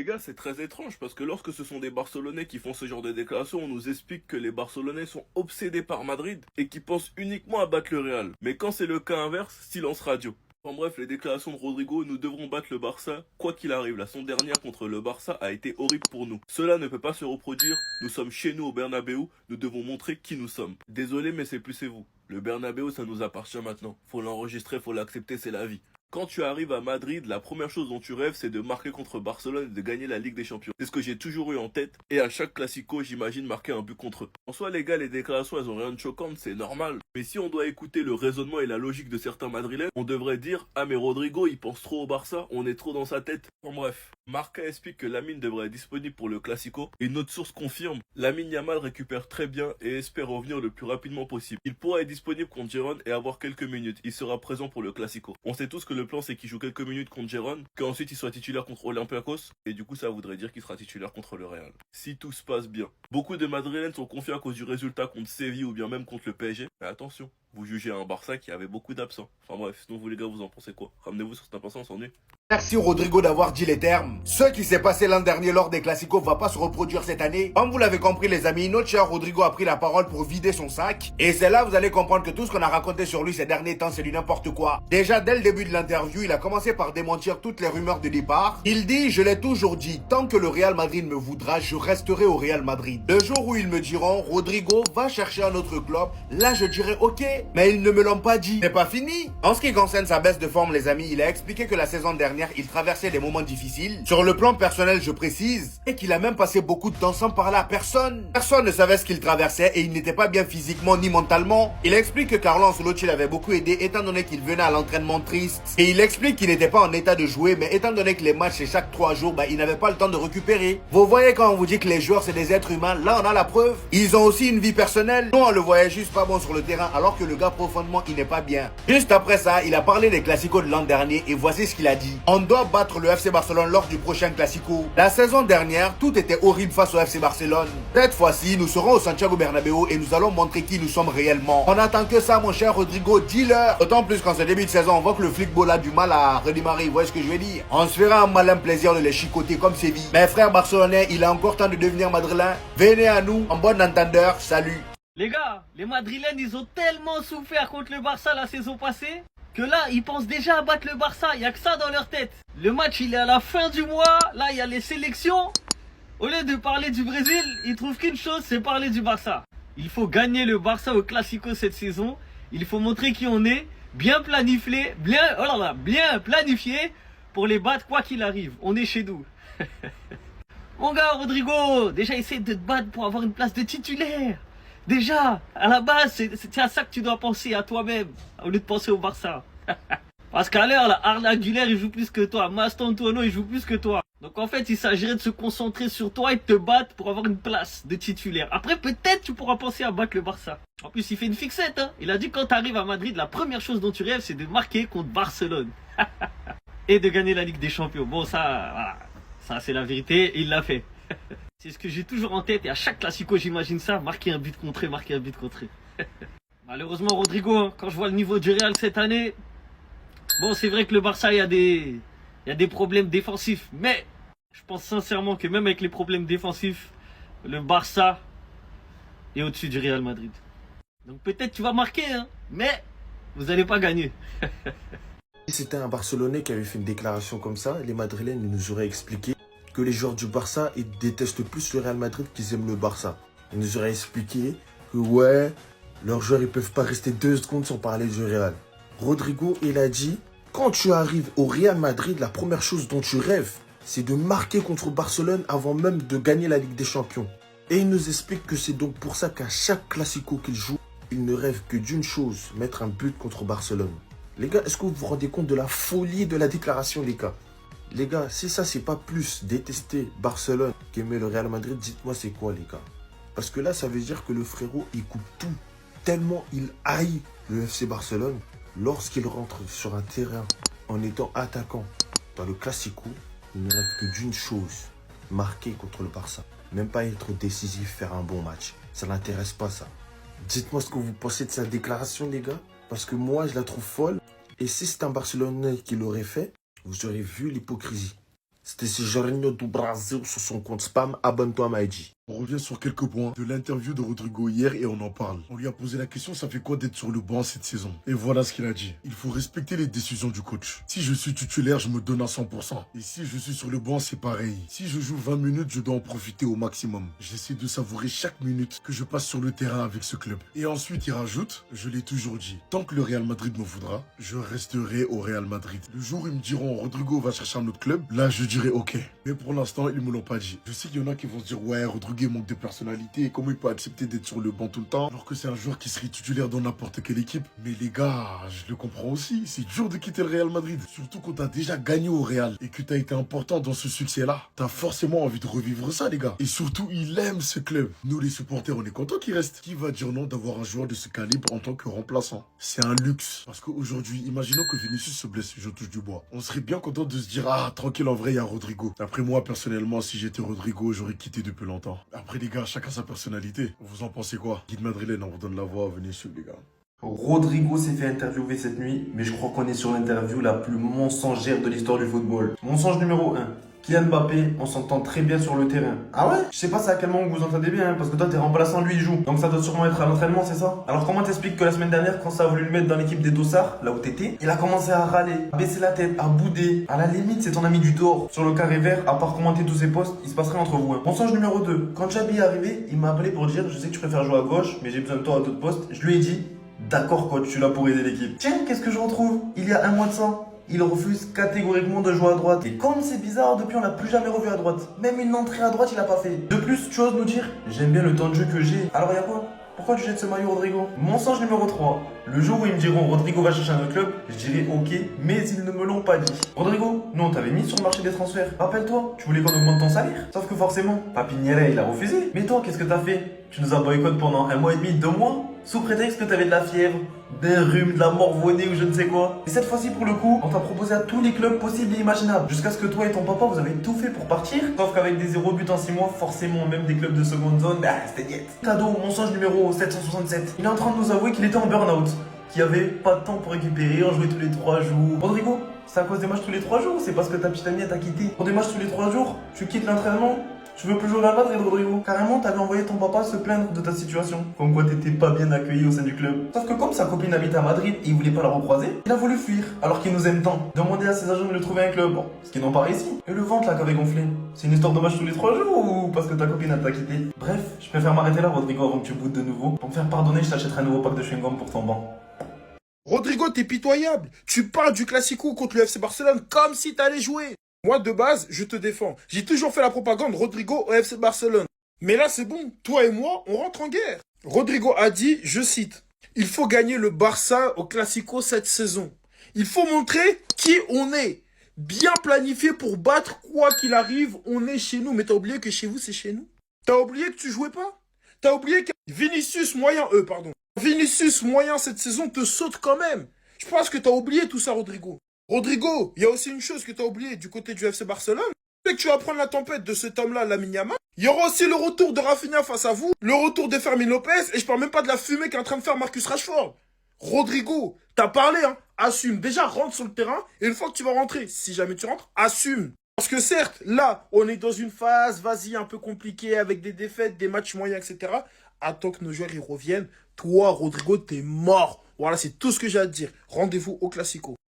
Les gars, c'est très étrange parce que lorsque ce sont des Barcelonais qui font ce genre de déclaration, on nous explique que les Barcelonais sont obsédés par Madrid et qui pensent uniquement à battre le Real. Mais quand c'est le cas inverse, silence radio. En bref, les déclarations de Rodrigo, nous devrons battre le Barça, quoi qu'il arrive. La saison dernière contre le Barça a été horrible pour nous. Cela ne peut pas se reproduire, nous sommes chez nous au Bernabéu, nous devons montrer qui nous sommes. Désolé, mais c'est plus c'est vous. Le Bernabéu, ça nous appartient maintenant. Faut l'enregistrer, faut l'accepter, c'est la vie. Quand tu arrives à Madrid, la première chose dont tu rêves, c'est de marquer contre Barcelone et de gagner la Ligue des Champions. C'est ce que j'ai toujours eu en tête, et à chaque Classico, j'imagine marquer un but contre eux. En soi, les gars, les déclarations, elles ont rien de choquant, c'est normal. Mais si on doit écouter le raisonnement et la logique de certains Madrilènes, on devrait dire « Ah mais Rodrigo, il pense trop au Barça, on est trop dans sa tête ». En bref, Marca explique que Lamine devrait être disponible pour le Classico, et notre source confirme, Lamine Yamal récupère très bien et espère revenir le plus rapidement possible. Il pourra être disponible contre Girona et avoir quelques minutes, il sera présent pour le Classico. On sait tous que le plan c'est qu'il joue quelques minutes contre Girona, qu'ensuite il soit titulaire contre Olympiakos, et du coup ça voudrait dire qu'il sera titulaire contre le Real. Si tout se passe bien. Beaucoup de Madrilènes sont confiés à cause du résultat contre Séville ou bien même contre le PSG, mais attention, vous jugez un Barça qui avait beaucoup d'absents. Enfin bref, sinon vous les gars vous en pensez quoi? Ramenez-vous sur cette impatience, on s'ennuie. Merci Rodrigo d'avoir dit les termes. Ce qui s'est passé l'an dernier lors des Classicos va pas se reproduire cette année. Comme vous l'avez compris les amis, notre cher Rodrigo a pris la parole pour vider son sac. Et c'est là vous allez comprendre que tout ce qu'on a raconté sur lui ces derniers temps c'est du n'importe quoi. Déjà dès le début de l'interview, il a commencé par démentir toutes les rumeurs de départ. Il dit, je l'ai toujours dit, tant que le Real Madrid me voudra, je resterai au Real Madrid. Le jour où ils me diront, Rodrigo va chercher un autre club, là je dirai ok. Mais ils ne me l'ont pas dit. C'est pas fini. En ce qui concerne sa baisse de forme les amis, il a expliqué que la saison dernière, il traversait des moments difficiles. Sur le plan personnel, je précise, et qu'il a même passé beaucoup de temps sans parler à personne. Personne ne savait ce qu'il traversait et il n'était pas bien physiquement ni mentalement. Il explique que Carlo Ancelotti l'avait beaucoup aidé étant donné qu'il venait à l'entraînement triste. Et il explique qu'il n'était pas en état de jouer, mais étant donné que les matchs c'est chaque 3 jours, il n'avait pas le temps de récupérer. Vous voyez quand on vous dit que les joueurs c'est des êtres humains, là on a la preuve. Ils ont aussi une vie personnelle. Nous on le voyait juste pas bon sur le terrain alors que le gars profondément il n'est pas bien. Juste après ça, il a parlé des classicos de l'an dernier et voici ce qu'il a dit. On doit battre le FC Barcelone lors du prochain Classico. La saison dernière, tout était horrible face au FC Barcelone. Cette fois-ci, nous serons au Santiago Bernabéu et nous allons montrer qui nous sommes réellement. On attend que ça, mon cher Rodrigo, dis-leur. D'autant plus qu'en ce début de saison, on voit que le football a du mal à redémarrer. Vous voyez ce que je veux dire? On se fera un malin plaisir de les chicoter comme Séville. Mes frères barcelonais, il a encore temps de devenir madrilène. Venez à nous, en bon entendeur. Salut. Les gars, les Madrilènes, ils ont tellement souffert contre le Barça la saison passée que là, ils pensent déjà à battre le Barça. Il n'y a que ça dans leur tête. Le match, il est à la fin du mois. Là, il y a les sélections. Au lieu de parler du Brésil, ils trouvent qu'une chose, c'est parler du Barça. Il faut gagner le Barça au Classico cette saison. Il faut montrer qui on est, bien planifié, bien planifié pour les battre quoi qu'il arrive. On est chez nous. Mon gars, Rodrigo, déjà essaie de te battre pour avoir une place de titulaire. Déjà, à la base, c'est à ça que tu dois penser, à toi-même, au lieu de penser au Barça. Parce qu'à l'heure, là, Arda Güler, il joue plus que toi. Maston Tono, il joue plus que toi. Donc en fait, il s'agirait de se concentrer sur toi et de te battre pour avoir une place de titulaire. Après, peut-être tu pourras penser à battre le Barça. En plus, il fait une fixette, hein. Il a dit quand tu arrives à Madrid, la première chose dont tu rêves, c'est de marquer contre Barcelone. Et de gagner la Ligue des Champions. Bon, ça, voilà. Ça, c'est la vérité, et il l'a fait. C'est ce que j'ai toujours en tête et à chaque Classico j'imagine ça, marquer un but contré, marquer un but contré. Malheureusement Rodrigo, hein, quand je vois le niveau du Real cette année, bon c'est vrai que le Barça il y a des problèmes défensifs, mais je pense sincèrement que même avec les problèmes défensifs, le Barça est au-dessus du Real Madrid. Donc peut-être tu vas marquer, hein, mais vous n'allez pas gagner. Si c'était un Barcelonais qui avait fait une déclaration comme ça, les Madrilènes nous auraient expliqué que les joueurs du Barça ils détestent plus le Real Madrid qu'ils aiment le Barça. Ils nous auraient expliqué que ouais, leurs joueurs ils peuvent pas rester 2 secondes sans parler du Real. Rodrigo il a dit, quand tu arrives au Real Madrid, la première chose dont tu rêves, c'est de marquer contre Barcelone avant même de gagner la Ligue des Champions. Et il nous explique que c'est donc pour ça qu'à chaque Classico qu'il joue, il ne rêve que d'une chose, mettre un but contre Barcelone. Les gars, est-ce que vous vous rendez compte de la folie de la déclaration les gars? Les gars, si ça c'est pas plus détester Barcelone qu'aimer le Real Madrid, dites-moi c'est quoi les gars? Parce que là ça veut dire que le frérot il coupe tout. Tellement il haït le FC Barcelone. Lorsqu'il rentre sur un terrain en étant attaquant dans le Classico, il ne rêve que d'une chose, marquer contre le Barça. Même pas être décisif, faire un bon match. Ça l'intéresse pas ça. Dites-moi ce que vous pensez de sa déclaration les gars. Parce que moi je la trouve folle. Et si c'est un Barcelonais qui l'aurait fait, vous aurez vu l'hypocrisie. C'était Jorginho do Brasil sur son compte spam. Abonne-toi, Maïdi. On revient sur quelques points de l'interview de Rodrigo hier et on en parle. On lui a posé la question, ça fait quoi d'être sur le banc cette saison? Et voilà ce qu'il a dit. Il faut respecter les décisions du coach. Si je suis titulaire, je me donne à 100%. Et si je suis sur le banc, c'est pareil. Si je joue 20 minutes, je dois en profiter au maximum. J'essaie de savourer chaque minute que je passe sur le terrain avec ce club. Et ensuite, il rajoute, je l'ai toujours dit, tant que le Real Madrid me voudra, je resterai au Real Madrid. Le jour où ils me diront, Rodrigo va chercher un autre club, là, je dirai ok. Mais pour l'instant, ils me l'ont pas dit. Je sais qu'il y en a qui vont se dire, ouais, Rodrigo manque de personnalité, comment il peut accepter d'être sur le banc tout le temps alors que c'est un joueur qui serait titulaire dans n'importe quelle équipe. Mais les gars, je le comprends aussi, c'est dur de quitter le Real Madrid, surtout quand t'as déjà gagné au Real et que t'as été important dans ce succès-là. T'as forcément envie de revivre ça, les gars. Et surtout, il aime ce club. Nous, les supporters, on est contents qu'il reste. Qui va dire non d'avoir un joueur de ce calibre en tant que remplaçant? C'est un luxe. Parce qu'aujourd'hui, imaginons que Vinicius se blesse, je touche du bois. On serait bien content de se dire, ah, tranquille, en vrai, il y a Rodrigo. Après moi, personnellement, si j'étais Rodrigo, j'aurais quitté depuis longtemps. Après, les gars, chacun sa personnalité. Vous en pensez quoi? Guide Madrilène, on vous donne la voix, venez suivre, les gars. Rodrigo s'est fait interviewer cette nuit, mais je crois qu'on est sur l'interview la plus mensongère de l'histoire du football. Mensonge numéro 1. Kylian Mbappé, on s'entend très bien sur le terrain. Ah ouais? Je sais pas c'est à quel moment vous vous entendez bien, hein, parce que toi t'es remplaçant, lui il joue. Donc ça doit sûrement être à l'entraînement, c'est ça? Alors comment t'expliques que la semaine dernière, quand ça a voulu le mettre dans l'équipe des Dossards, là où t'étais, il a commencé à râler, à baisser la tête, à bouder. À la limite, c'est ton ami du tort. Sur le carré vert, à part commenter tous ses posts, il se passerait entre vous. Hein. Mensonge numéro 2. Quand Xabi est arrivé, il m'a appelé pour dire, je sais que tu préfères jouer à gauche, mais j'ai besoin de toi à d'autres postes. Je lui ai dit, d'accord coach, je suis là pour aider l'équipe. Tiens, qu'est-ce que je retrouve? Il y a un mois de ça, il refuse catégoriquement de jouer à droite. Et comme c'est bizarre, depuis on l'a plus jamais revu à droite. Même une entrée à droite, il a pas fait. De plus, tu oses nous dire, j'aime bien le temps de jeu que j'ai. Alors y a quoi? Pourquoi tu jettes ce maillot, Rodrigo? Mensonge numéro 3. Le jour où ils me diront Rodrigo va chercher un autre club, je dirai ok, mais ils ne me l'ont pas dit. Rodrigo, nous on t'avait mis sur le marché des transferts. Rappelle-toi, tu voulais qu'on augmente ton salaire. Sauf que forcément, Papiniere il a refusé. Mais toi, qu'est-ce que t'as fait? Tu nous as boycotté pendant 1 mois et demi, 2 mois, sous prétexte que t'avais de la fièvre, d'un rhume, de la morvonnée ou je ne sais quoi. Et cette fois-ci, pour le coup, on t'a proposé à tous les clubs possibles et imaginables. Jusqu'à ce que toi et ton papa, vous avez tout fait pour partir. Sauf qu'avec des 0 buts en 6 mois, forcément, même des clubs de seconde zone, bah c'était diète. Cadeau, mensonge numéro 767. Il est en train de nous avouer qu'il était en burn-out, qu'il avait pas de temps pour récupérer, on jouait tous les 3 jours. Rodrigo, c'est à cause des matchs tous les 3 jours, c'est parce que ta petite amie t'a quitté. Pour des matchs tous les 3 jours, tu quittes l'entraînement. Tu veux plus jouer à Madrid, Rodrigo? Carrément, t'avais envoyé ton papa se plaindre de ta situation. Comme quoi t'étais pas bien accueilli au sein du club. Sauf que comme sa copine habitait à Madrid et il voulait pas la recroiser, il a voulu fuir, alors qu'il nous aime tant. Demander à ses agents de lui trouver un club, bon, ce qu'ils n'ont pas réussi. Et le ventre là qu'avait gonflé, c'est une histoire de match tous les 3 jours ou parce que ta copine t'a quitté? Bref, je préfère m'arrêter là, Rodrigo, avant que tu boutes de nouveau. Pour me faire pardonner, je t'achèterai un nouveau pack de chewing-gum pour ton banc. Rodrigo, t'es pitoyable. Tu parles du Classico contre le FC Barcelone comme si t'allais jouer. Moi, de base, je te défends. J'ai toujours fait la propagande Rodrigo au FC Barcelone. Mais là, c'est bon. Toi et moi, on rentre en guerre. Rodrigo a dit, je cite, « Il faut gagner le Barça au Classico cette saison. Il faut montrer qui on est. Bien planifié pour battre quoi qu'il arrive, on est chez nous. » Mais t'as oublié que chez vous, c'est chez nous? T'as oublié que tu jouais pas? T'as oublié que Vinicius moyen cette saison te saute quand même. Je pense que t'as oublié tout ça, Rodrigo. Rodrigo, il y a aussi une chose que t'as oublié du côté du FC Barcelone. C'est que tu vas prendre la tempête de cet homme-là, Lamine Yamal. Il y aura aussi le retour de Rafinha face à vous, le retour de Fermin Lopez, et je parle même pas de la fumée qu'est en train de faire Marcus Rashford. Rodrigo, t'as parlé, hein, assume. Déjà, rentre sur le terrain, et une fois que tu vas rentrer, si jamais tu rentres, assume. Parce que certes, là, on est dans une phase, vas-y, un peu compliquée, avec des défaites, des matchs moyens, etc. Attends que nos joueurs y reviennent. Toi, Rodrigo, t'es mort. Voilà, c'est tout ce que j'ai à te dire. Rendez-vous au Classico.